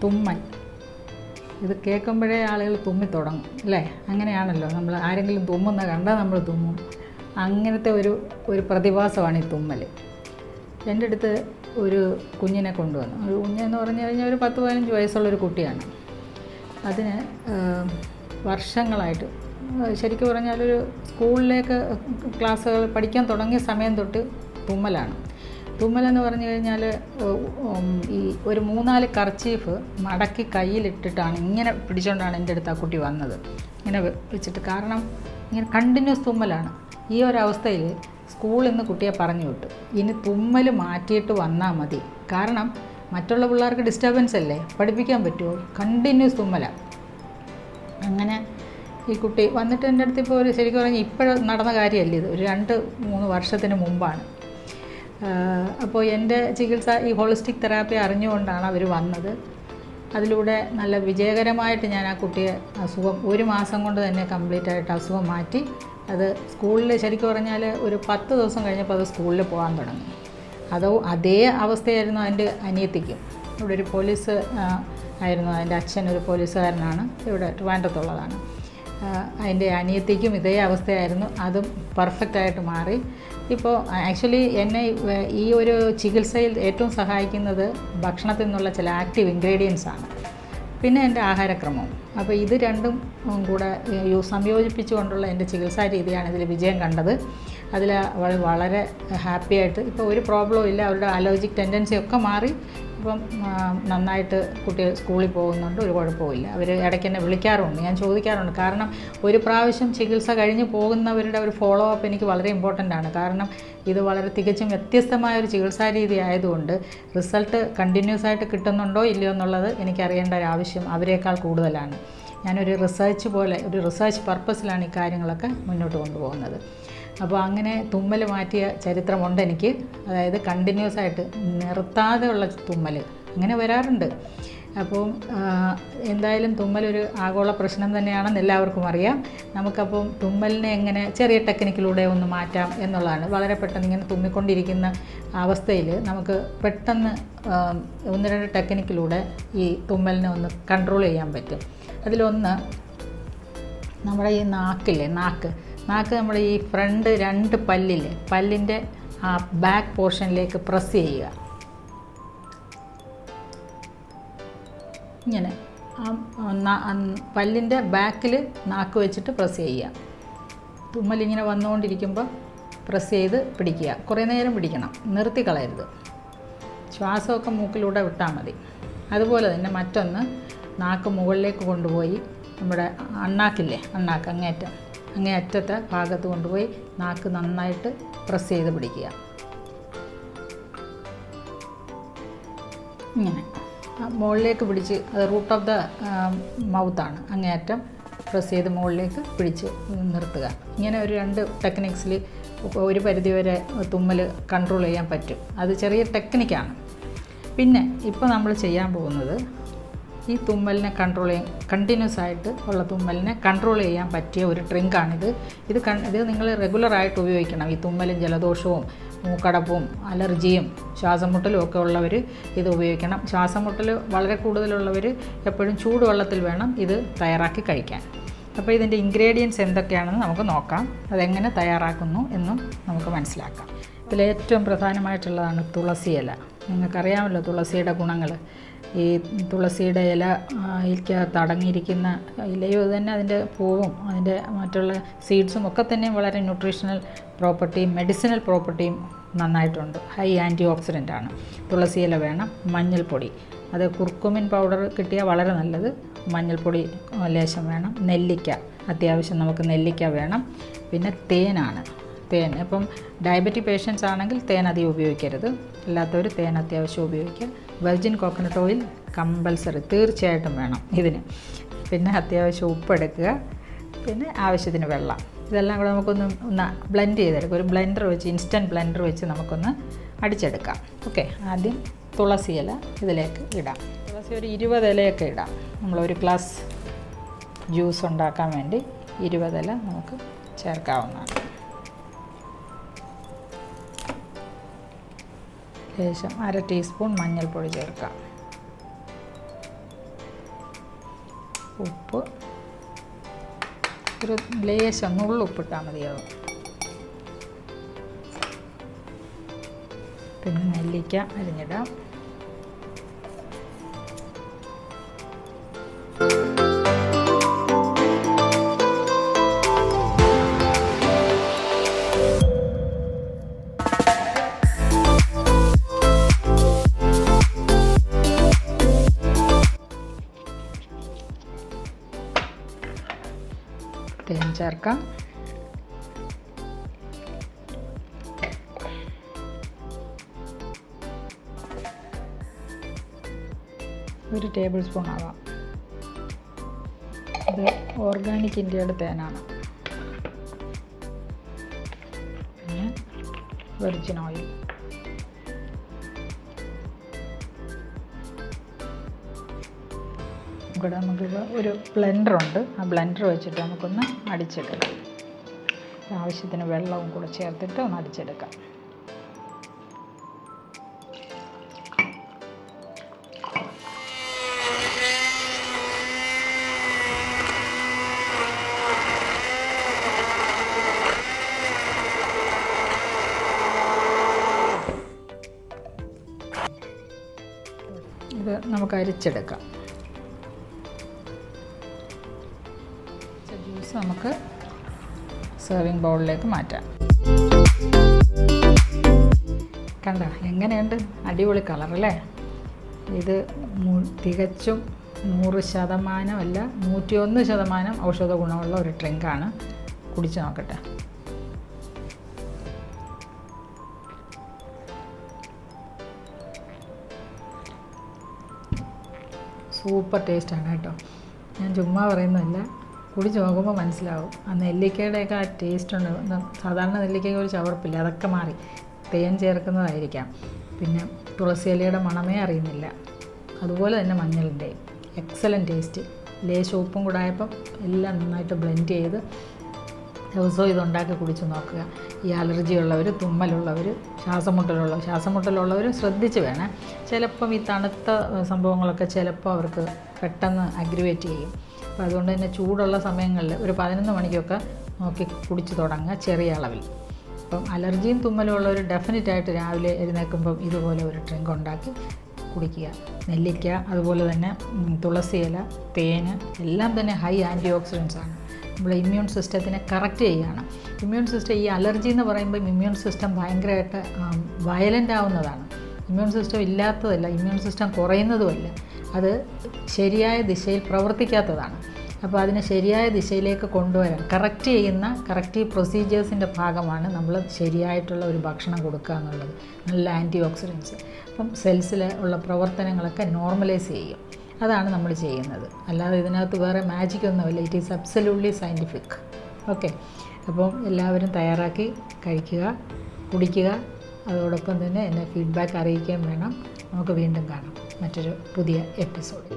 തുമ്മൽ. ഇത് കേൾക്കുമ്പോഴേ ആളുകൾ തുമ്മി തുടങ്ങും അല്ലേ? അങ്ങനെയാണല്ലോ, നമ്മൾ ആരെങ്കിലും തുമ്മുന്ന കണ്ടാൽ നമ്മൾ തുമ്മും. അങ്ങനത്തെ ഒരു പ്രതിഭാസമാണ് ഈ തുമ്മൽ. എൻ്റെ അടുത്ത് ഒരു കുഞ്ഞിനെ കൊണ്ടുവന്നു. ഒരു കുഞ്ഞെന്ന് പറഞ്ഞു കഴിഞ്ഞാൽ ഒരു 10-15 വയസ്സുള്ളൊരു കുട്ടിയാണ്. അതിന് വർഷങ്ങളായിട്ട്, ശരിക്കും പറഞ്ഞാലൊരു സ്കൂളിലേക്ക് ക്ലാസ്സുകൾ പഠിക്കാൻ തുടങ്ങിയ സമയം തൊട്ട് തുമ്മലാണ്. തുമ്മലെന്ന് പറഞ്ഞു കഴിഞ്ഞാൽ ഈ ഒരു 3-4 കർച്ചീഫ് മടക്കി കയ്യിലിട്ടിട്ടാണ് ഇങ്ങനെ പിടിച്ചുകൊണ്ടാണ് എൻ്റെ അടുത്ത് ആ കുട്ടി വന്നത്. ഇങ്ങനെ വെച്ചിട്ട്, കാരണം ഇങ്ങനെ കണ്ടിന്യൂസ് തുമ്മലാണ്. ഈ ഒരവസ്ഥയിൽ സ്കൂളിൽ നിന്ന് കുട്ടിയെ പറഞ്ഞു വിട്ടു, ഇനി തുമ്മൽ മാറ്റിയിട്ട് വന്നാൽ മതി, കാരണം മറ്റുള്ള പിള്ളേർക്ക് ഡിസ്റ്റർബൻസ് അല്ലേ, പഠിപ്പിക്കാൻ പറ്റുമോ, കണ്ടിന്യൂസ് തുമ്മലാണ്. അങ്ങനെ ഈ കുട്ടി വന്നിട്ട് എൻ്റെ അടുത്ത് ഇപ്പോൾ ശരിക്കും പറഞ്ഞാൽ ഇപ്പോഴും നടന്ന കാര്യമല്ല, ഇത് ഒരു 2-3 വർഷത്തിന് മുമ്പാണ്. അപ്പോൾ എൻ്റെ ചികിത്സ ഈ ഹോളിസ്റ്റിക് തെറാപ്പി അറിഞ്ഞുകൊണ്ടാണ് അവർ വന്നത്. അതിലൂടെ നല്ല വിജയകരമായിട്ട് ഞാൻ ആ കുട്ടിയെ അസുഖം 1 മാസം കൊണ്ട് തന്നെ കംപ്ലീറ്റ് ആയിട്ട് അസുഖം മാറ്റി. അത് സ്കൂളിൽ ശരിക്കും പറഞ്ഞാൽ ഒരു 10 ദിവസം കഴിഞ്ഞപ്പോൾ അത് സ്കൂളിൽ പോകാൻ തുടങ്ങി. അതേ അവസ്ഥയായിരുന്നു അതിൻ്റെ അനിയത്തിക്കും. ഇവിടെ ഒരു പോലീസ് ആയിരുന്നു, അതിൻ്റെ അച്ഛൻ ഒരു പോലീസുകാരനാണ്, ഇവിടെ ട്രിവാൻഡ്രത്തുള്ളതാണ്. അതിൻ്റെ അനിയത്തിക്കും ഇതേ അവസ്ഥയായിരുന്നു. അതും പെർഫെക്റ്റായിട്ട് മാറി. ഇപ്പോൾ ആക്ച്വലി എന്നെ ഈ ഒരു ചികിത്സയിൽ ഏറ്റവും സഹായിക്കുന്നത് ഭക്ഷണത്തിൽ നിന്നുള്ള ചില ആക്റ്റീവ് ഇൻഗ്രീഡിയൻസാണ്, പിന്നെ എൻ്റെ ആഹാരക്രമവും. അപ്പോൾ ഇത് രണ്ടും കൂടെ സംയോജിപ്പിച്ചുകൊണ്ടുള്ള എൻ്റെ ചികിത്സാ രീതിയാണ് ഇതിൽ വിജയം കണ്ടത്. അതിൽ വളരെ ഹാപ്പിയായിട്ട് ഇപ്പോൾ ഒരു പ്രോബ്ലവും ഇല്ല. അവരുടെ അലർജിക് ടെൻഡൻസി ഒക്കെ മാറി. ഇപ്പം നന്നായിട്ട് കുട്ടികൾ സ്കൂളിൽ പോകുന്നുണ്ട്, ഒരു കുഴപ്പമില്ല. അവർ ഇടയ്ക്ക് എന്നെ വിളിക്കാറുണ്ട്, ഞാൻ ചോദിക്കാറുണ്ട്. കാരണം ഒരു പ്രാവശ്യം ചികിത്സ കഴിഞ്ഞ് പോകുന്നവരുടെ ഒരു ഫോളോ അപ്പ് എനിക്ക് വളരെ ഇമ്പോർട്ടൻ്റ് ആണ്. കാരണം ഇത് വളരെ തികച്ചും വ്യത്യസ്തമായ ഒരു ചികിത്സാ രീതി ആയതുകൊണ്ട് റിസൾട്ട് കണ്ടിന്യൂസ് ആയിട്ട് കിട്ടുന്നുണ്ടോ ഇല്ലയോ എന്നുള്ളത് എനിക്കറിയേണ്ട ഒരു ആവശ്യം അവരെക്കാൾ കൂടുതലാണ്. ഞാനൊരു റിസർച്ച് പർപ്പസിലാണ് ഈ കാര്യങ്ങളൊക്കെ മുന്നോട്ട് കൊണ്ടുപോകുന്നത്. അപ്പോൾ അങ്ങനെ തുമ്മൽ മാറ്റിയ ചരിത്രമുണ്ട് എനിക്ക്. അതായത് കണ്ടിന്യൂസ് ആയിട്ട് നിർത്താതെയുള്ള തുമ്മൽ അങ്ങനെ വരാറുണ്ട്. അപ്പോൾ എന്തായാലും തുമ്മലൊരു ആഗോള പ്രശ്നം തന്നെയാണെന്ന് എല്ലാവർക്കും അറിയാം. നമുക്കപ്പം തുമ്മലിനെ എങ്ങനെ ചെറിയ ടെക്നിക്കിലൂടെ ഒന്ന് മാറ്റാം എന്നുള്ളതാണ്. വളരെ പെട്ടെന്ന് ഇങ്ങനെ തുമ്മിക്കൊണ്ടിരിക്കുന്ന അവസ്ഥയിൽ നമുക്ക് പെട്ടെന്ന് 1-2 ടെക്നിക്കിലൂടെ ഈ തുമ്മലിനെ ഒന്ന് കൺട്രോൾ ചെയ്യാൻ പറ്റും. അതിലൊന്ന്, നമ്മുടെ ഈ നാക്ക് നമ്മൾ ഈ ഫ്രണ്ട് 2 പല്ലിൻ്റെ ആ ബാക്ക് പോർഷനിലേക്ക് പ്രസ് ചെയ്യുക. ഇങ്ങനെ പല്ലിൻ്റെ ബാക്കിൽ നാക്ക് വെച്ചിട്ട് പ്രസ് ചെയ്യുക. തുമ്മലിങ്ങനെ വന്നുകൊണ്ടിരിക്കുമ്പോൾ പ്രസ് ചെയ്ത് പിടിക്കുക. കുറേ നേരം പിടിക്കണം, നിർത്തി കളയരുത്. ശ്വാസമൊക്കെ മൂക്കിലൂടെ വിട്ടാൽ മതി. അതുപോലെ തന്നെ മറ്റൊന്ന്, നാക്ക് മുകളിലേക്ക് കൊണ്ടുപോയി നമ്മുടെ അണ്ണാക്ക് അങ്ങേയറ്റത്തെ ഭാഗത്ത് കൊണ്ടുപോയി നാക്ക് നന്നായിട്ട് പ്രസ് ചെയ്ത് പിടിക്കുക. ഇങ്ങനെ മുകളിലേക്ക് പിടിച്ച്, അത് റൂട്ട് ഓഫ് ദ മൗത്താണ്, അങ്ങേയറ്റം പ്രസ് ചെയ്ത് മുകളിലേക്ക് പിടിച്ച് നിർത്തുക. ഇങ്ങനെ ഒരു 2 ടെക്നിക്സിൽ ഒരു പരിധിവരെ തുമ്മൽ കൺട്രോൾ ചെയ്യാൻ പറ്റും. അത് ചെറിയ ടെക്നിക്കാണ്. പിന്നെ ഇപ്പോൾ നമ്മൾ ചെയ്യാൻ പോകുന്നത് ഈ തുമ്മലിനെ കണ്ടിന്യൂസ് ആയിട്ട് ഉള്ള തുമ്മലിനെ കൺട്രോൾ ചെയ്യാൻ പറ്റിയ ഒരു ഡ്രിങ്കാണിത്. ഇത് നിങ്ങൾ റെഗുലറായിട്ട് ഉപയോഗിക്കണം. ഈ തുമ്മലും ജലദോഷവും മൂക്കടപ്പും അലർജിയും ശ്വാസം മുട്ടലും ഒക്കെ ഉള്ളവർ ഇത് ഉപയോഗിക്കണം. ശ്വാസം മുട്ടൽ വളരെ കൂടുതലുള്ളവർ എപ്പോഴും ചൂടുവെള്ളത്തിൽ വേണം ഇത് തയ്യാറാക്കി കഴിക്കാൻ. അപ്പോൾ ഇതിൻ്റെ ഇൻഗ്രീഡിയൻസ് എന്തൊക്കെയാണെന്ന് നമുക്ക് നോക്കാം. അതെങ്ങനെ തയ്യാറാക്കുന്നു എന്നും നമുക്ക് മനസ്സിലാക്കാം. ഇതിലേറ്റവും പ്രധാനമായിട്ടുള്ളതാണ് തുളസി ഇല. നിങ്ങൾക്കറിയാമല്ലോ തുളസിയുടെ ഗുണങ്ങൾ. ഈ തുളസിയുടെ ഇലയ്ക്കകത്ത് അടങ്ങിയിരിക്കുന്ന ഇലയും തന്നെ, അതിൻ്റെ പൂവും അതിൻ്റെ മറ്റുള്ള സീഡ്സും ഒക്കെ തന്നെ വളരെ ന്യൂട്രീഷണൽ പ്രോപ്പർട്ടിയും മെഡിസിനൽ പ്രോപ്പർട്ടിയും നന്നായിട്ടുണ്ട്. ഹൈ ആൻറ്റി ഓക്സിഡൻ്റ് ആണ്. തുളസി ഇല വേണം. മഞ്ഞൾപ്പൊടി, അത് കുർക്കുമിൻ പൗഡർ കിട്ടിയാൽ വളരെ നല്ലത്. മഞ്ഞൾപ്പൊടി ലേശം വേണം. നെല്ലിക്ക, അത്യാവശ്യം നമുക്ക് നെല്ലിക്ക വേണം. പിന്നെ തേനാണ്. തേൻ ഇപ്പം ഡയബറ്റിക് പേഷ്യൻസ് ആണെങ്കിൽ തേൻ അധികം ഉപയോഗിക്കരുത്, അല്ലാത്തവർ തേൻ അത്യാവശ്യം ഉപയോഗിക്കുക. വെർജിൻ കോക്കനട്ട് ഓയിൽ കമ്പൽസറി തീർച്ചയായിട്ടും വേണം ഇതിന്. പിന്നെ അത്യാവശ്യം ഉപ്പെടുക്കുക, പിന്നെ ആവശ്യത്തിന് വെള്ളം. ഇതെല്ലാം കൂടെ നമുക്കൊന്ന് ബ്ലെൻഡ് ചെയ്തെടുക്കാം. ഒരു ബ്ലെൻഡർ വെച്ച്, ഇൻസ്റ്റൻറ്റ് ബ്ലെൻഡർ വെച്ച് നമുക്കൊന്ന് അടിച്ചെടുക്കാം. ഓക്കെ, ആദ്യം തുളസി ഇല ഇതിലേക്ക് ഇടാം. തുളസി ഒരു 20 ഇലയൊക്കെ ഇടാം. നമ്മളൊരു ഗ്ലാസ് ജ്യൂസ് ഉണ്ടാക്കാൻ വേണ്ടി 20 ഇല നമുക്ക് ചേർക്കാവുന്നതാണ്. ശേഷം 1/2 ടീസ്പൂൺ മഞ്ഞൾപ്പൊടി ചേർക്കാം. ഉപ്പ്, ഒരു ലേശം നുള്ളുപ്പിട്ടാൽ മതിയാവും. പിന്നെ നെല്ലിക്ക അരിഞ്ഞിടാം. തേൻ ചേർക്കാം. ഒരു ടേബിൾ സ്പൂൺ ആവാം. ഇത് ഓർഗാനിക് ഇന്ത്യയുടെ തേനാണ്. പിന്നെ വെർജിൻ ഓയിൽ. ഇവിടെ നമുക്കിപ്പോൾ ഒരു ബ്ലെൻഡറുണ്ട്. ആ ബ്ലെൻഡർ വെച്ചിട്ട് നമുക്കൊന്ന് അടിച്ചെടുക്കാം. ആവശ്യത്തിന് വെള്ളവും കൂടെ ചേർത്തിട്ട് ഒന്ന് അടിച്ചെടുക്കാം. ഇത് നമുക്ക് അരിച്ചെടുക്കാം. ജ്യൂസ് നമുക്ക് സെർവിങ് ബൗളിലേക്ക് മാറ്റാം. കണ്ട എങ്ങനെയുണ്ട്? അടിപൊളി കളറല്ലേ? ഇത് തികച്ചും 100% 101% ഔഷധ ഗുണമുള്ള ഒരു ഡ്രിങ്കാണ്. കുടിച്ച് നോക്കട്ടെ. സൂപ്പർ ടേസ്റ്റാണ് കേട്ടോ. ഞാൻ ചുമ്മാ പറയുന്നതല്ല, കുടിച്ച് നോക്കുമ്പോൾ മനസ്സിലാവും. ആ നെല്ലിക്കയുടെയൊക്കെ ആ ടേസ്റ്റ് ഉണ്ട്. സാധാരണ നെല്ലിക്കയ്ക്ക് ഒരു ചവർപ്പില്ല, അതൊക്കെ മാറി തേൻ ചേർക്കുന്നതായിരിക്കാം. പിന്നെ തുളസി ഇലയുടെ മണമേ അറിയുന്നില്ല. അതുപോലെ തന്നെ മഞ്ഞളിൻ്റെ എക്സലൻറ്റ് ടേസ്റ്റ്. ലേശം ഉപ്പും കൂടെ ആയപ്പം എല്ലാം നന്നായിട്ട് ബ്ലെൻഡ് ചെയ്ത് ദിവസവും ഇതുണ്ടാക്കി കുടിച്ച് നോക്കുക. ഈ അലർജി ഉള്ളവർ, തുമ്മലുള്ളവർ, ശ്വാസമുട്ടലുള്ളവർ ശ്രദ്ധിച്ച് വേണം. ചിലപ്പം ഈ തണുത്ത സംഭവങ്ങളൊക്കെ ചിലപ്പോൾ അവർക്ക് പെട്ടെന്ന് അഗ്രിവേറ്റ് ചെയ്യും. അപ്പോൾ അതുകൊണ്ട് തന്നെ ചൂടുള്ള സമയങ്ങളിൽ ഒരു 11 മണിക്കൊക്കെ നോക്കി കുടിച്ച് തുടങ്ങുക, ചെറിയ അളവിൽ. അപ്പം അലർജിയും തുമ്മലും ഉള്ളവർ ഡെഫിനറ്റായിട്ട് രാവിലെ എഴുന്നേൽക്കുമ്പം ഇതുപോലെ ഒരു ഡ്രിങ്ക് ഉണ്ടാക്കി കുടിക്കുക. നെല്ലിക്ക, അതുപോലെ തന്നെ തുളസി ഇല, തേന് എല്ലാം തന്നെ ഹൈ ആൻറ്റി ഓക്സിഡൻസ് ആണ്. നമ്മുടെ ഇമ്മ്യൂൺ സിസ്റ്റത്തിനെ കറക്റ്റ് ചെയ്യുകയാണ്. ഇമ്മ്യൂൺ സിസ്റ്റം, ഈ അലർജി എന്ന് പറയുമ്പോൾ ഇമ്മ്യൂൺ സിസ്റ്റം ഭയങ്കരമായിട്ട് വയലൻ്റ് ആവുന്നതാണ്. ഇമ്മ്യൂൺ സിസ്റ്റം ഇല്ലാത്തതല്ല, ഇമ്മ്യൂൺ സിസ്റ്റം കുറയുന്നതുമല്ല, അത് ശരിയായ ദിശയിൽ പ്രവർത്തിക്കാത്തതാണ്. അപ്പോൾ അതിനെ ശരിയായ ദിശയിലേക്ക് കൊണ്ടുവരാൻ കറക്റ്റീവ് പ്രൊസീജിയേഴ്സിൻ്റെ ഭാഗമാണ് നമ്മൾ ശരിയായിട്ടുള്ള ഒരു ഭക്ഷണം കൊടുക്കുക എന്നുള്ളത്. നല്ല ആൻറ്റി ഓക്സിഡൻസ്. അപ്പം സെൽസിൽ ഉള്ള പ്രവർത്തനങ്ങളൊക്കെ നോർമലൈസ് ചെയ്യും. അതാണ് നമ്മൾ ചെയ്യുന്നത്. അല്ലാതെ ഇതിനകത്ത് വേറെ മാജിക് ഒന്നുമില്ല. It is absolutely scientific. Okay, അപ്പം എല്ലാവരും തയ്യാറാക്കി കഴിക്കുക, കുടിക്കുക. അതോടൊപ്പം തന്നെ എന്നെ ഫീഡ്ബാക്ക് അറിയിക്കുകയും വേണം. നമുക്ക് വീണ്ടും കാണാം മറ്റൊരു പുതിയ എപ്പിസോഡ്.